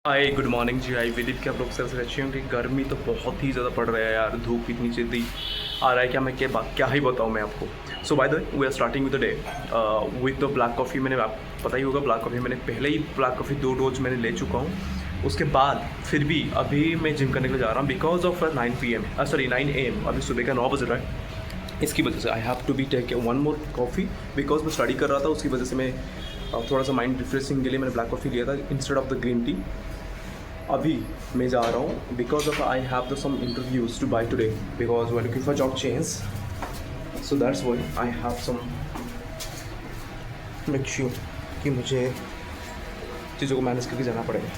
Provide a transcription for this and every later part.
Hi good morning जी। आई विदित के आप लोग सबसे अच्छे होंगे। गर्मी तो बहुत ही ज़्यादा पड़ रहा है यार, धूप इतनी जल्दी आ रहा है क्या मैं क्या ही बताऊँ मैं आपको। So by the way we are starting with the day with the black coffee. मैंने आप पता ही होगा ब्लैक कॉफ़ी मैंने पहले ही ब्लैक कॉफ़ी 2 डोज मैंने ले चुका हूँ। उसके बाद फिर भी अभी मैं जिम करने के लिए जा रहा हूँ because of 9 PM sorry 9 AM। अभी सुबह का 9 बज रहा है। इसकी वजह से I have to be take one more coffee because मैं स्टडी कर रहा था। उसकी वजह से मैं थोड़ा सा माइंड रिफ्रेशिंग के लिए मैंने ब्लैक कॉफ़ी लिया था instead of the green tea. अभी मैं जा रहा हूँ because of I have the some interviews to by today because we are looking for job change. So that's why I have some make sure कि मुझे चीज़ों को मैनेज करके जाना पड़ेगा।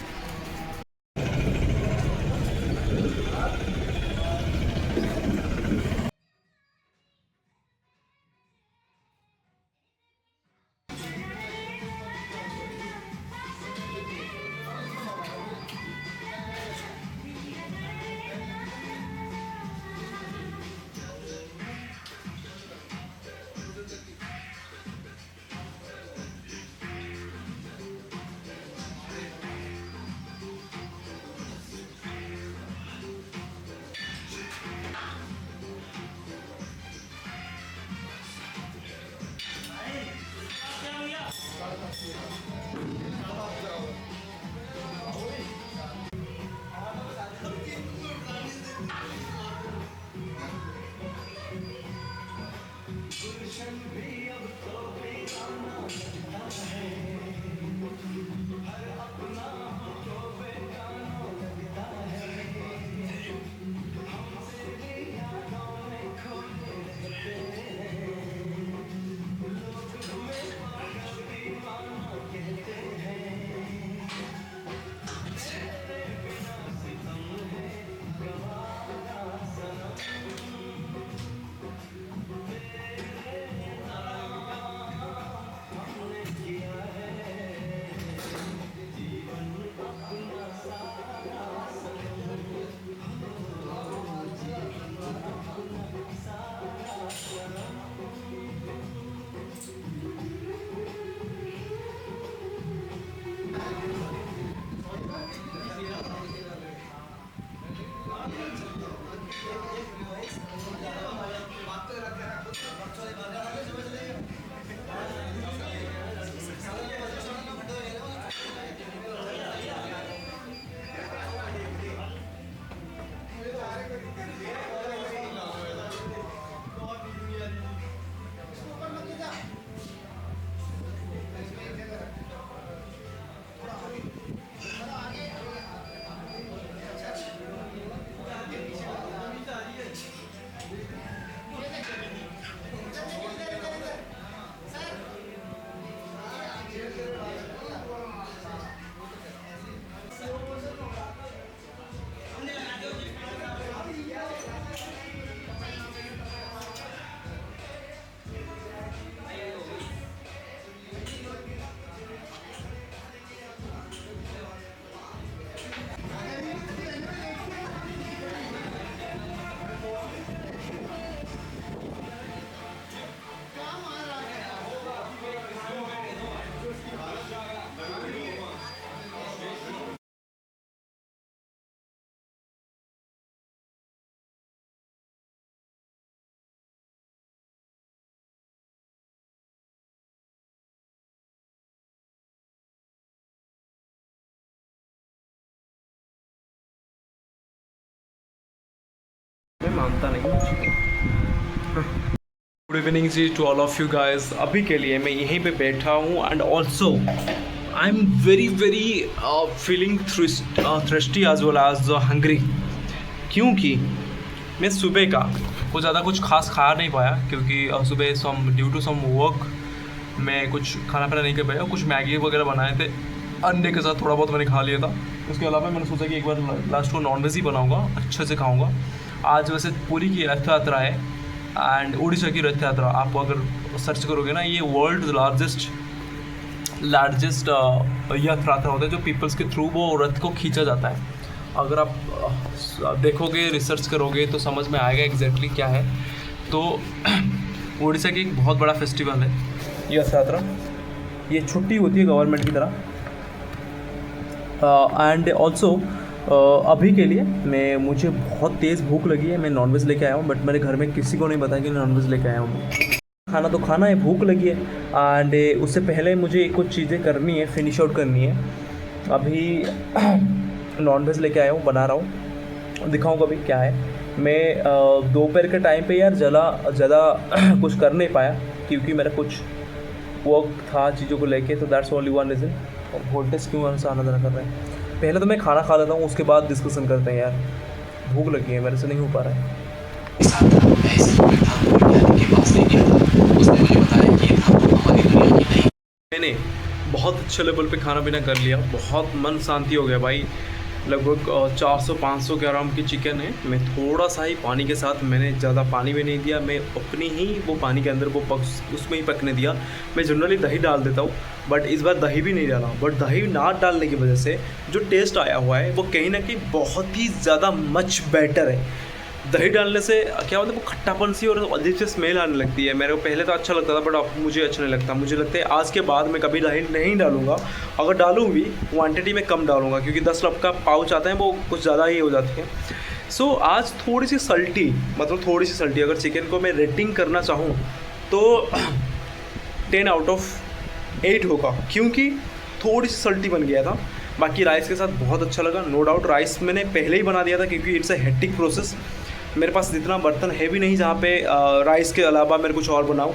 मैं मानता नहीं हूँ चीज़ें। Good evening ji to all of you guys. अभी के लिए मैं यहीं पे बैठा हूँ and also I am very very feeling thirsty as well as hungry, क्योंकि मैं सुबह का कुछ खास खा नहीं पाया क्योंकि सुबह सम ड्यू टू सम वर्क मैं कुछ खाना पीना नहीं कर पाया। कुछ मैगी वगैरह बनाए थे, अंडे के साथ थोड़ा बहुत मैंने खा लिया था। उसके अलावा मैंने सोचा कि एक बार लास्ट को नॉनवेज ही बनाऊँगा, अच्छे से खाऊँगा। आज वैसे पुरी की रथ यात्रा है एंड उड़ीसा की रथ यात्रा। आप अगर सर्च करोगे ना, ये वर्ल्ड लार्जेस्ट यात्रा होता है जो पीपल्स के थ्रू वो रथ को खींचा जाता है। अगर आप देखोगे, रिसर्च करोगे तो समझ में आएगा एग्जैक्टली क्या है। तो उड़ीसा की एक बहुत बड़ा फेस्टिवल है यह रथ यात्रा। ये छुट्टी होती है गवर्नमेंट की तरह, एंड ऑल्सो अभी के लिए मुझे बहुत तेज़ भूख लगी है, मैं नॉनवेज लेके आया हूँ, बट मेरे घर में किसी को नहीं पता कि नॉनवेज लेके आया हूँ। खाना तो खाना है, भूख लगी है, एंड उससे पहले मुझे कुछ चीज़ें करनी है, फिनिश आउट करनी है। अभी नॉनवेज लेके आया हूँ, बना रहा हूँ, दिखाऊँगा अभी क्या है। मैं दोपहर के टाइम पे यार ज़्यादा कुछ कर नहीं पाया क्योंकि मेरा कुछ वर्क था चीज़ों को लेके, तो दैट्स ओनली वन रीज़न। और वोल्टेज क्यों आना जाना कर रहे हैं? पहले तो मैं खाना खा लेता हूँ, उसके बाद डिस्कशन करते हैं यार, भूख लगी है, मेरे से नहीं हो पा रहा है। मैंने बहुत अच्छे लेवल पे खाना पीना कर लिया, बहुत मन शांति हो गया भाई। लगभग 400-500 ग्राम की चिकन है। मैं थोड़ा सा ही पानी के साथ, मैंने ज़्यादा पानी भी नहीं दिया, मैं अपनी ही वो पानी के अंदर वो उसमें ही पकने दिया। मैं जनरली दही डाल देता हूँ, बट इस बार दही भी नहीं डाला। बट दही ना डालने की वजह से जो टेस्ट आया हुआ है वो कहीं ना कहीं बहुत ही ज़्यादा मच बेटर है। दही डालने से क्या होता है, वो खट्टापन सी और अजीब से स्मेल आने लगती है। मेरे को पहले तो अच्छा लगता था, बट अब मुझे अच्छा नहीं लगता। मुझे लगता है आज के बाद मैं कभी दही नहीं डालूंगा। अगर डालूँ भी क्वांटिटी में कम डालूंगा, क्योंकि 10 लब का पाउच आता है, वो कुछ ज़्यादा ही हो जाती है। सो आज थोड़ी सी सल्टी, मतलब थोड़ी सी सल्टी, अगर चिकन को मैं रेटिंग करना चाहूँ तो 10 आउट ऑफ 8 होगा, क्योंकि थोड़ी सी सल्टी बन गया था। बाकी राइस के साथ बहुत अच्छा लगा, नो डाउट। राइस मैंने पहले ही बना दिया था क्योंकि इट्स अ हेक्टिक प्रोसेस। मेरे पास इतना बर्तन है भी नहीं जहाँ पे राइस के अलावा मेरे कुछ और बनाऊँ,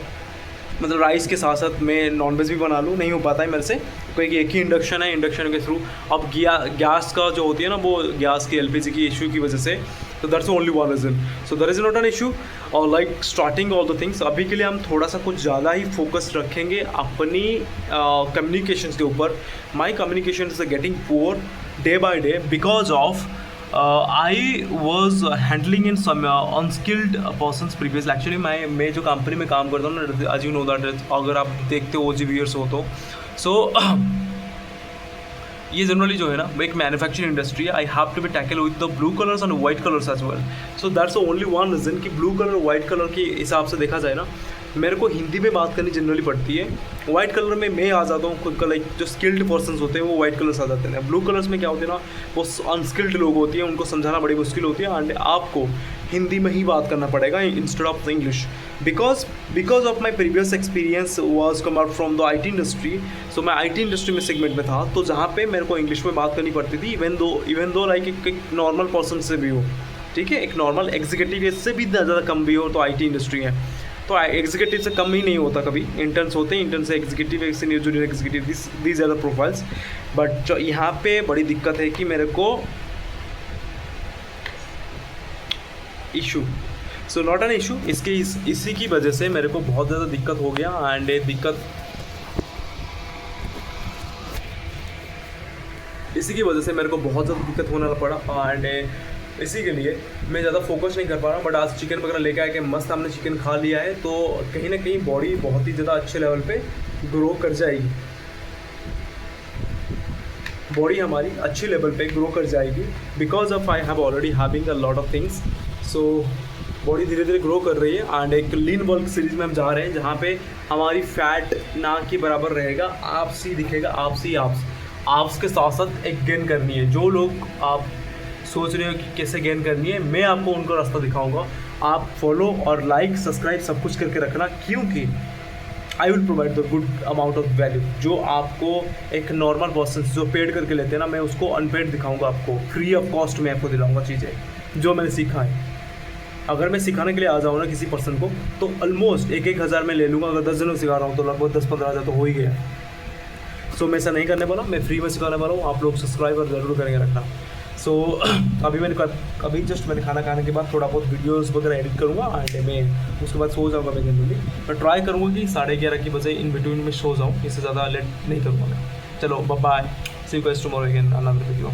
मतलब राइस के साथ साथ मैं नॉनवेज भी बना लूँ, नहीं हो पाता है मेरे से, क्योंकि एक ही इंडक्शन है, इंडक्शन के थ्रू। अब गैस का जो होती है ना, वो गैस की एलपीजी की इशू की वजह से, तो that's only one reason. So that is not an issue, और like starting all the things. अभी के लिए हम थोड़ा सा कुछ ज़्यादा ही फोकस रखेंगे अपनी कम्युनिकेशन के ऊपर। My communication is getting poor day by day because of I was handling in some unskilled persons previously. Actually मैं जो कंपनी में काम करता हूँ ना, as you know that, अगर आप देखते हो OG viewers हो तो, so ये जनरली जो है ना, वो एक मैन्युफैक्चरिंग इंडस्ट्री है। I have to be tackle with the blue colours and white colours as well. So that's only one reason कि ब्लू कलर वाइट कलर के हिसाब से देखा जाए ना, मेरे को हिंदी में बात करनी जनरली पड़ती है। वाइट कलर में मैं आ जाता हूँ, खुद का लाइक जो स्किल्ड पर्सन्स होते हैं वो वाइट कलर्स आ जाते हैं। ब्लू कलर्स में क्या होते हैं ना, वो अनस्किल्ड लोग होती हैं, उनको समझाना बड़ी मुश्किल होती है, एंड आपको हिंदी में ही बात करना पड़ेगा instead of the English, because of my previous experience was come out from the IT industry. So मैं IT इंडस्ट्री में सेगमेंट में था, तो जहाँ पे मेरे को इंग्लिश में बात करनी पड़ती थी, इवन दो लाइक एक नॉर्मल पर्सन से भी हो, ठीक है, एक नॉर्मल एग्जीक्यूटिव से भी ज़्यादा कम भी हो, तो IT इंडस्ट्री है, तो एग्जीक्यूटिव से कम ही नहीं होता कभी। इंटर्न्स होते हैं, इंटर्न से executive, senior junior executive, these are the profiles. But जो यहाँ पे बड़ी दिक्कत है कि मेरे को issue, so not an issue, इसी की वजह से मेरे को बहुत ज़्यादा दिक्कत हो गया। एंड इसी की वजह से मेरे को बहुत ज़्यादा दिक्कत होने पड़ा, एंड इसी के लिए मैं ज़्यादा फोकस नहीं कर पा रहा हूँ। बट आज चिकन वगैरह लेके आके मस्त हमने चिकन खा लिया है, तो कहीं ना कहीं बॉडी बहुत ही ज़्यादा अच्छे लेवल पे ग्रो कर जाएगी, बॉडी हमारी अच्छी लेवल पे ग्रो कर जाएगी, because of I have already having a lot of things. So body धीरे धीरे ग्रो कर रही है। एंड एक लीन बल्क सीरीज में हम जा रहे हैं, जहाँ पे हमारी फैट ना के बराबर रहेगा, आपसी दिखेगा, आपस के साथ साथ एक गेन करनी है। जो लोग आप सोच रहे हो कि कैसे गेन करनी है, मैं आपको उनको रास्ता दिखाऊंगा। आप फॉलो और लाइक सब्सक्राइब सब कुछ करके रखना, क्योंकि I will provide the good amount of value. जो आपको एक नॉर्मल पर्सन जो पेड करके लेते हैं ना, मैं उसको अनपेड दिखाऊंगा, आपको फ्री ऑफ कॉस्ट में आपको दिलाऊंगा चीज़ें जो मैंने सीखा है। अगर मैं सिखाने के लिए आ जाऊँ ना किसी पर्सन को, तो ऑलमोस्ट 1-1 हज़ार में ले लूँगा। अगर 10 जनों सिखा रहा हूँ तो लगभग 10-15 हज़ार तो हो ही गया। सो मैं ऐसा नहीं करने वाला, मैं फ्री में सिखाने वाला हूँ। आप लोग सब्सक्राइबर ज़रूर करेंगे रखना। सो अभी जस्ट मैंने खाना खाने के बाद थोड़ा बहुत वीडियोस वगैरह एडिट करूँगा, एंड मैं उसके बाद सो जाऊँगा। मैं जनरली मैं ट्राई करूँगा कि 11:30 की बजे इन बिटवीन में सो जाऊँ, इससे ज़्यादा लेट नहीं करूँगा मैं। चलो bye, see you guys tomorrow again another video.